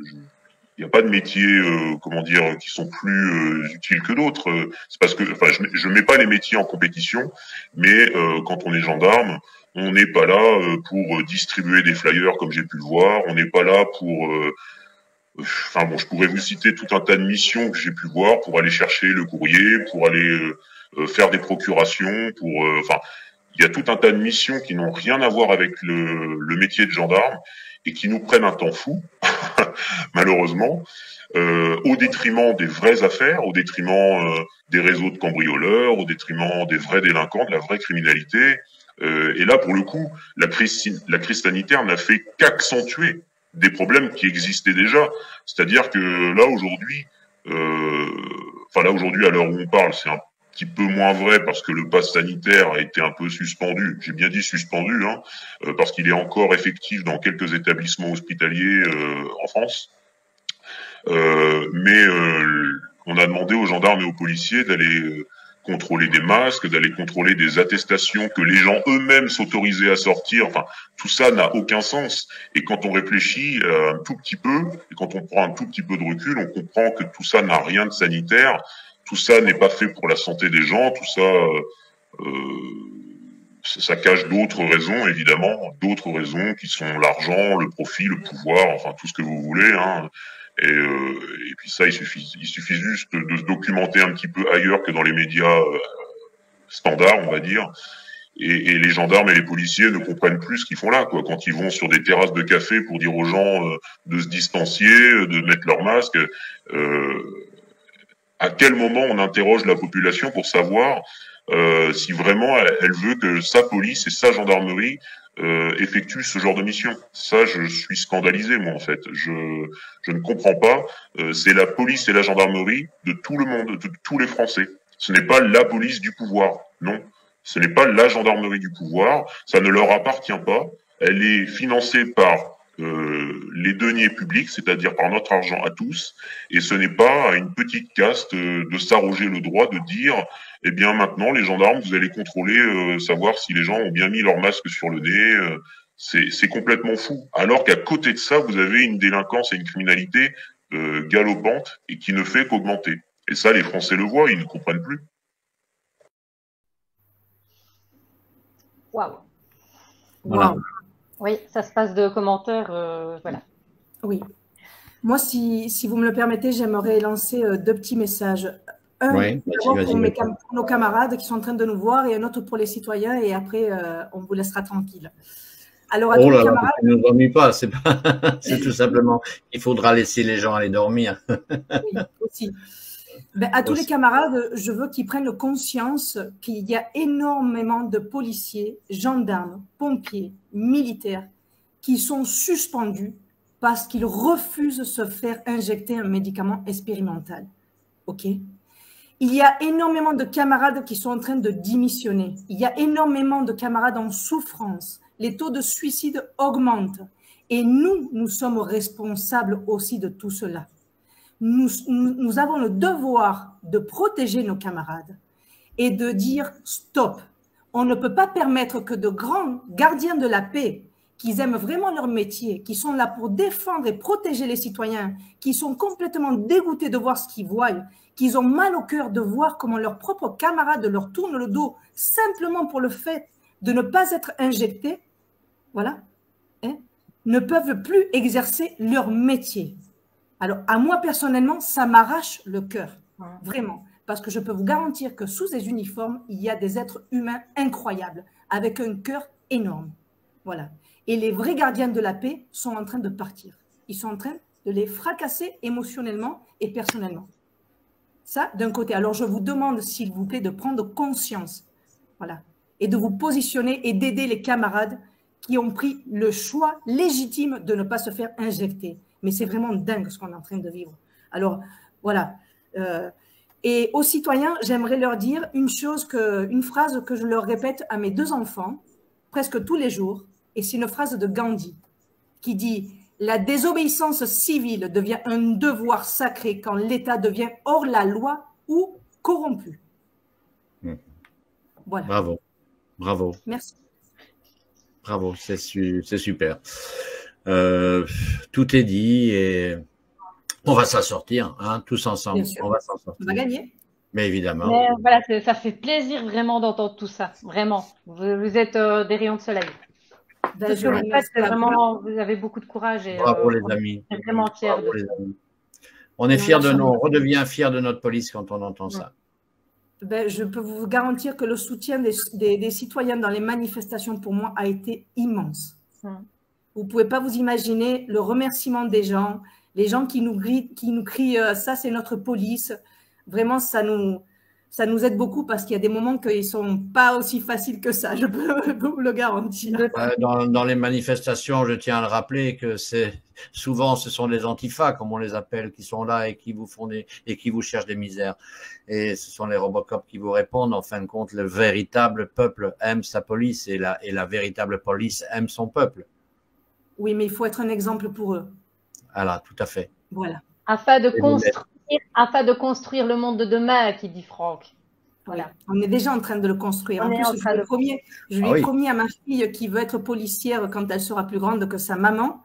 métiers, comment dire, qui sont plus utiles que d'autres. C'est parce que, enfin, je mets pas les métiers en compétition, mais quand on est gendarme, on n'est pas là pour distribuer des flyers comme j'ai pu le voir. On n'est pas là pour, enfin bon, je pourrais vous citer tout un tas de missions que j'ai pu voir pour aller chercher le courrier, pour aller faire des procurations, pour, enfin, il y a tout un tas de missions qui n'ont rien à voir avec le métier de gendarme et qui nous prennent un temps fou. malheureusement, au détriment des vraies affaires, au détriment des réseaux de cambrioleurs, au détriment des vrais délinquants, de la vraie criminalité. Et là, pour le coup, la crise sanitaire n'a fait qu'accentuer des problèmes qui existaient déjà. C'est-à-dire que là, aujourd'hui, aujourd'hui, à l'heure où on parle, c'est un petit peu moins vrai parce que le pass sanitaire a été un peu suspendu. J'ai bien dit suspendu, hein, parce qu'il est encore effectif dans quelques établissements hospitaliers en France. Mais on a demandé aux gendarmes et aux policiers d'aller contrôler des masques, d'aller contrôler des attestations que les gens eux-mêmes s'autorisaient à sortir. Enfin, tout ça n'a aucun sens. Et quand on réfléchit un tout petit peu, et quand on prend un tout petit peu de recul, on comprend que tout ça n'a rien de sanitaire. Tout ça n'est pas fait pour la santé des gens. Tout ça, ça cache d'autres raisons, évidemment, d'autres raisons qui sont l'argent, le profit, le pouvoir, enfin tout ce que vous voulez, hein. Et puis ça, il suffit juste de se documenter un petit peu ailleurs que dans les médias standards, on va dire. Et les gendarmes et les policiers ne comprennent plus ce qu'ils font là, quoi. Quand ils vont sur des terrasses de café pour dire aux gens de se distancier, de mettre leur masque, à quel moment on interroge la population pour savoir si vraiment elle veut que sa police et sa gendarmerie effectuent ce genre de mission. Ça, je suis scandalisé, moi, en fait. Je ne comprends pas. C'est la police et la gendarmerie de tout le monde, de tous les Français. Ce n'est pas la police du pouvoir, non. Ce n'est pas la gendarmerie du pouvoir. Ça ne leur appartient pas. Elle est financée par les deniers publics, c'est-à-dire par notre argent à tous, et ce n'est pas à une petite caste de s'arroger le droit de dire eh bien maintenant les gendarmes vous allez contrôler savoir si les gens ont bien mis leur masque sur le nez, c'est complètement fou. Alors qu'à côté de ça, vous avez une délinquance et une criminalité galopante et qui ne fait qu'augmenter. Et ça, les Français le voient, ils ne comprennent plus. Waouh. Voilà. Oui, ça se passe de commentaires, voilà. Oui. Moi, si vous me le permettez, j'aimerais lancer deux petits messages. Un, Oui, pour nos camarades qui sont en train de nous voir, et un autre pour les citoyens, et après, on vous laissera tranquille. Alors, à tous les camarades… ne nous ennuie pas, c'est tout simplement, il faudra laisser les gens aller dormir. Oui, aussi. Ben, à tous les camarades, je veux qu'ils prennent conscience qu'il y a énormément de policiers, gendarmes, pompiers, militaires qui sont suspendus parce qu'ils refusent de se faire injecter un médicament expérimental. OK ? Il y a énormément de camarades qui sont en train de démissionner. Il y a énormément de camarades en souffrance. Les taux de suicide augmentent. Et nous sommes responsables aussi de tout cela. Nous avons le devoir de protéger nos camarades et de dire stop. On ne peut pas permettre que de grands gardiens de la paix, qui aiment vraiment leur métier, qui sont là pour défendre et protéger les citoyens, qui sont complètement dégoûtés de voir ce qu'ils voient, qu'ils ont mal au cœur de voir comment leurs propres camarades leur tournent le dos simplement pour le fait de ne pas être injectés, voilà, hein, ne peuvent plus exercer leur métier. Alors, à moi, personnellement, ça m'arrache le cœur, vraiment, parce que je peux vous garantir que sous ces uniformes, il y a des êtres humains incroyables, avec un cœur énorme. Voilà. Et les vrais gardiens de la paix sont en train de partir. Ils sont en train de les fracasser émotionnellement et personnellement. Ça, d'un côté. Alors, je vous demande, s'il vous plaît, de prendre conscience, voilà, et de vous positionner et d'aider les camarades qui ont pris le choix légitime de ne pas se faire injecter. Mais c'est vraiment dingue ce qu'on est en train de vivre. Alors, voilà. Et aux citoyens, j'aimerais leur dire une phrase que je leur répète à mes deux enfants presque tous les jours. Et c'est une phrase de Gandhi qui dit « La désobéissance civile devient un devoir sacré quand l'État devient hors la loi ou corrompu. » Voilà. Bravo. Bravo. Merci. Bravo, c'est super. Tout est dit et on va s'en sortir, hein, tous ensemble. On va s'en sortir. On va gagner. Mais évidemment. Mais voilà, ça fait plaisir vraiment d'entendre tout ça, vraiment. Vous êtes des rayons de soleil. Ben, je répète, vraiment, vous avez beaucoup de courage. Et, bravo les amis. On est vraiment fiers de ça. On est fiers de nous, on redevient fiers de notre police quand on entend ça. Ben, je peux vous garantir que le soutien des citoyens dans les manifestations, pour moi, a été immense. Vous ne pouvez pas vous imaginer le remerciement des gens, Les gens qui nous crient ça, c'est notre police. Vraiment, ça nous aide beaucoup parce qu'il y a des moments qu'ils ne sont pas aussi faciles que ça, je peux vous le garantir. Dans les manifestations, je tiens à le rappeler que souvent ce sont les antifas, comme on les appelle, qui sont là et qui vous cherchent des misères. Et ce sont les Robocop qui vous répondent. En fin de compte, le véritable peuple aime sa police et la véritable police aime son peuple. Oui, mais il faut être un exemple pour eux. Voilà, tout à fait. Voilà. Afin de construire le monde de demain, qui dit Franck. Voilà. On est déjà en train de le construire. En plus, je lui ai promis à ma fille qui veut être policière quand elle sera plus grande que sa maman,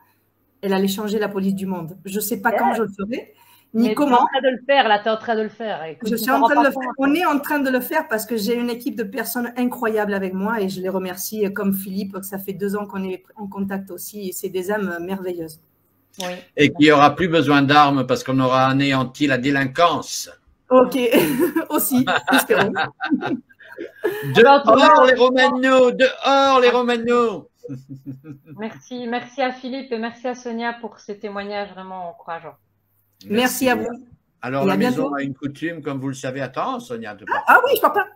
elle allait changer la police du monde. Je ne sais pas quand je le ferai, ni comment. Tu es en train de le faire, là, tu es en train de le faire. Écoute, je suis en train de le faire. On est en train de le faire parce que j'ai une équipe de personnes incroyables avec moi et je les remercie, comme Philippe, ça fait 2 ans qu'on est en contact aussi et c'est des âmes merveilleuses. Oui. Et qu'il n'y aura plus besoin d'armes parce qu'on aura anéanti la délinquance. Ok, aussi, espérons. Dehors les Romano, dehors les Romano. Merci à Philippe et merci à Sonia pour ces témoignages vraiment encourageants. Merci à vous. Alors, la maison a une coutume, comme vous le savez. Attends, Sonia. Ah oui, papa.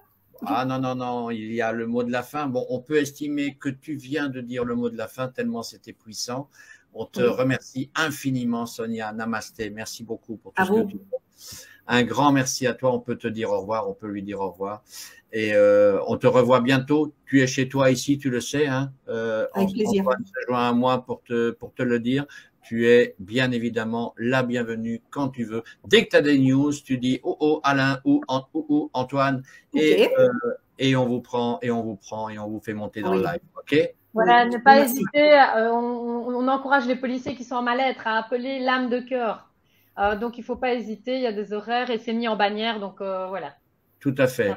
Ah non, il y a le mot de la fin. Bon, on peut estimer que tu viens de dire le mot de la fin tellement c'était puissant. On te remercie infiniment, Sonia. Namasté. Merci beaucoup pour tout ce que tu fais. Un grand merci à toi. On peut te dire au revoir. On peut lui dire au revoir. Et on te revoit bientôt. Tu es chez toi ici, tu le sais. Hein. Avec plaisir. Antoine se joint à moi pour te le dire. Tu es bien évidemment la bienvenue quand tu veux. Dès que tu as des news, tu dis Alain ou Antoine et on vous prend et on vous fait monter dans le live. OK? Voilà, ne pas hésiter. On encourage les policiers qui sont en mal-être à appeler l'âme de cœur. Donc, il ne faut pas hésiter. Il y a des horaires et c'est mis en bannière. Donc, voilà. Tout à fait.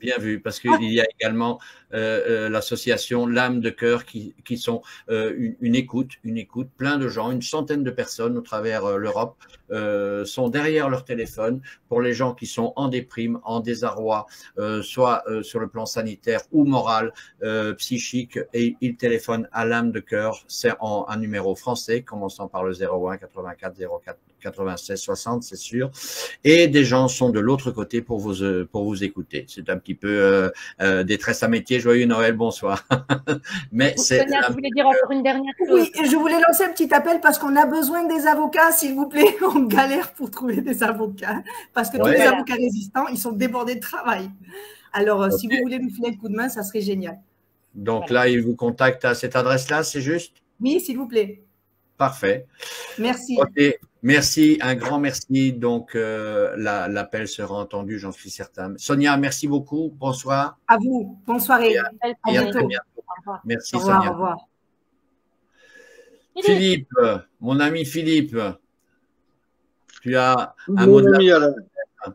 Bien vu, parce qu'il y a également l'association L'âme de cœur qui sont une écoute, plein de gens, une centaine de personnes au travers l'Europe sont derrière leur téléphone pour les gens qui sont en déprime, en désarroi, soit sur le plan sanitaire ou moral, psychique, et ils téléphonent à L'âme de cœur. C'est un numéro français, commençant par le 01 84 04 96 60, c'est sûr. Et des gens sont de l'autre côté pour vous écouter. C'est un petit peu détresse à métier. Joyeux Noël, bonsoir. Mais c'est. Sonia, je voulais dire encore une dernière chose. Oui, je voulais lancer un petit appel parce qu'on a besoin des avocats, s'il vous plaît. On galère pour trouver des avocats parce que tous les avocats résistants, ils sont débordés de travail. Alors, si vous voulez nous filer un coup de main, ça serait génial. Donc là, ils vous contactent à cette adresse-là, c'est juste? Oui, s'il vous plaît. Parfait. Merci. Ok, merci, un grand merci. Donc, l'appel sera entendu, j'en suis certain. Sonia, merci beaucoup. Bonsoir. À vous. Bonne soirée. Et à très bientôt. Merci, au revoir, Sonia. Au revoir. Philippe, mon ami Philippe, tu as un mot de la fin.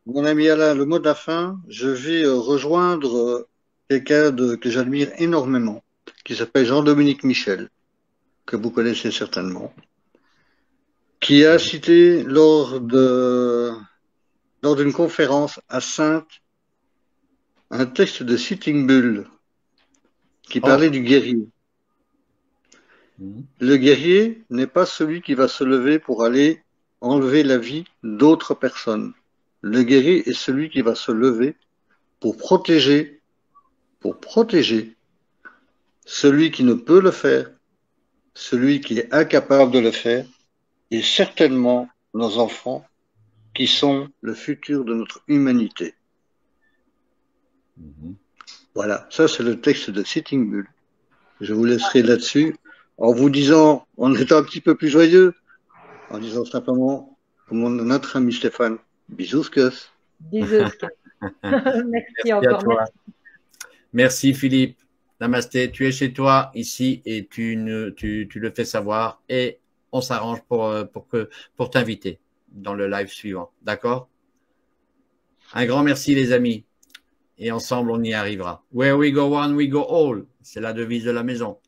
Mon ami Alain, le mot de la fin, je vais rejoindre quelqu'un que j'admire énormément, qui s'appelle Jean-Dominique Michel, que vous connaissez certainement, qui a cité lors d'une conférence à Saintes un texte de Sitting Bull qui parlait du guerrier. Le guerrier n'est pas celui qui va se lever pour aller enlever la vie d'autres personnes. Le guerrier est celui qui va se lever pour protéger celui qui ne peut le faire, celui qui est incapable de le faire, et certainement nos enfants qui sont le futur de notre humanité. Voilà, ça c'est le texte de Sitting Bull. Je vous laisserai là-dessus en vous disant, en étant un petit peu plus joyeux, en disant simplement, comme notre ami Stéphane, bisous. Bisous. Merci encore. Merci. Merci Philippe. Namasté, tu es chez toi ici et tu le fais savoir et on s'arrange pour t'inviter dans le live suivant. D'accord? Un grand merci les amis. Et ensemble, on y arrivera. Where we go one, we go all. C'est la devise de la maison.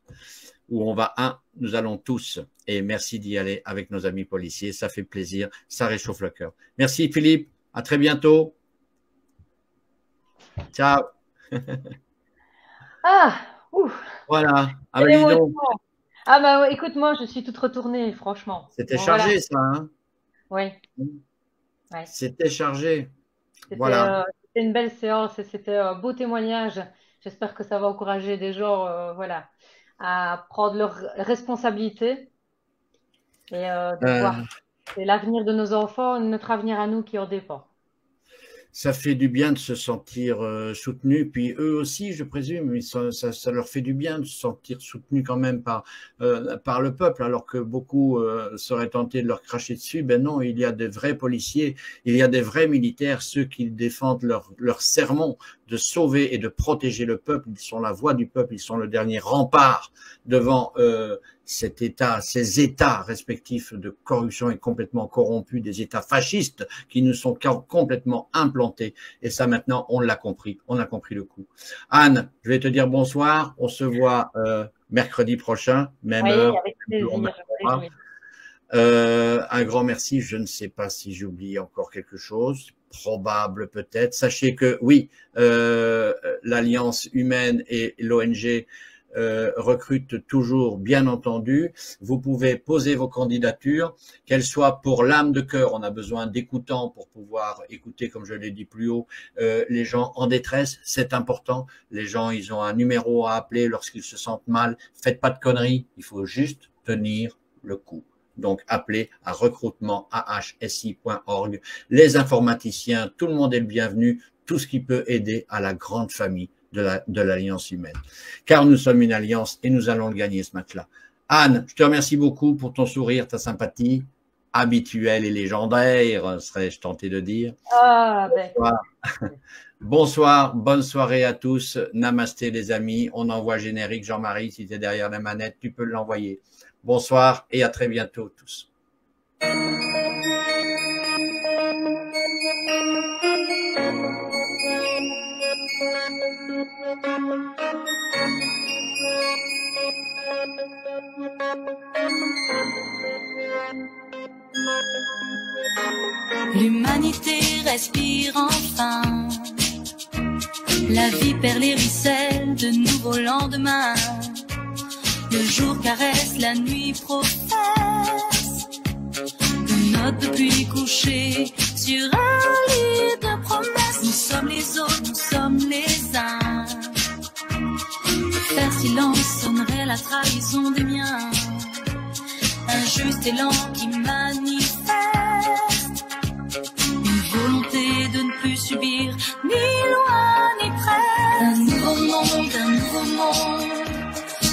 Où on va un, nous allons tous. Et merci d'y aller avec nos amis policiers. Ça fait plaisir. Ça réchauffe le cœur. Merci Philippe. À très bientôt. Ciao. Ah, ouf. Voilà. Ah, dis donc. Ah bah ouais, écoute, moi je suis toute retournée, franchement. C'était Bon, voilà. chargé, ça, hein? Oui, ouais. C'était chargé. C'était Voilà. c'était une belle séance et c'était un beau témoignage. J'espère que ça va encourager des gens, voilà, à prendre leurs responsabilités et de Euh, voir. C'est l'avenir de nos enfants, notre avenir à nous qui en dépend. Ça fait du bien de se sentir soutenu, puis eux aussi, je présume, ça leur fait du bien de se sentir soutenu quand même par le peuple, alors que beaucoup seraient tentés de leur cracher dessus. Ben non, il y a des vrais policiers, il y a des vrais militaires, ceux qui défendent leur sermon de sauver et de protéger le peuple. Ils sont la voix du peuple, ils sont le dernier rempart devant cet État, ces États respectifs de corruption et complètement corrompus, des États fascistes qui nous sont complètement implantés. Et ça, maintenant, on l'a compris. On a compris le coup. Anne, je vais te dire bonsoir. On se voit mercredi prochain, même Oui, heure. avec plaisir. Un grand merci. Je ne sais pas si j'oublie encore quelque chose. Probable peut-être. Sachez que oui, l'Alliance humaine et l'ONG recrutent toujours, bien entendu. Vous pouvez poser vos candidatures, qu'elles soient pour l'âme de cœur. On a besoin d'écoutants pour pouvoir écouter, comme je l'ai dit plus haut, les gens en détresse. C'est important. Les gens, ils ont un numéro à appeler lorsqu'ils se sentent mal. Faites pas de conneries. Il faut juste tenir le coup. Donc, appelez à recrutement@si.org. Les informaticiens, tout le monde est le bienvenu. Tout ce qui peut aider à la grande famille de l'Alliance humaine. Car nous sommes une alliance et nous allons le gagner ce match-là. Anne, je te remercie beaucoup pour ton sourire, ta sympathie, habituelle et légendaire, serais-je tenté de dire. Ah, ben. Bonsoir. Bonsoir, bonne soirée à tous. Namasté les amis. On envoie générique. Jean-Marie, si tu es derrière la manette, tu peux l'envoyer. Bonsoir et à très bientôt tous. L'humanité respire enfin. La vie perd les ruisselles de nouveaux lendemains. Le jour caresse, la nuit professe. On ne peut plus coucher sur un lit de promesses. Nous sommes les autres, nous sommes les uns. Faire silence sonnerait la trahison des miens. Un juste élan qui manifeste une volonté de ne plus subir ni loin ni près. Un nouveau monde,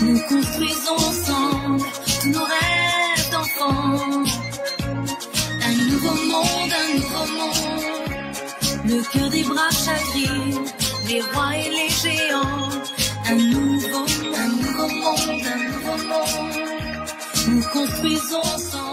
nous construisons ensemble tous nos rêves d'enfants. Un nouveau monde, le cœur des braves chagrines, les rois et les géants. Un nouveau monde, nous construisons ensemble.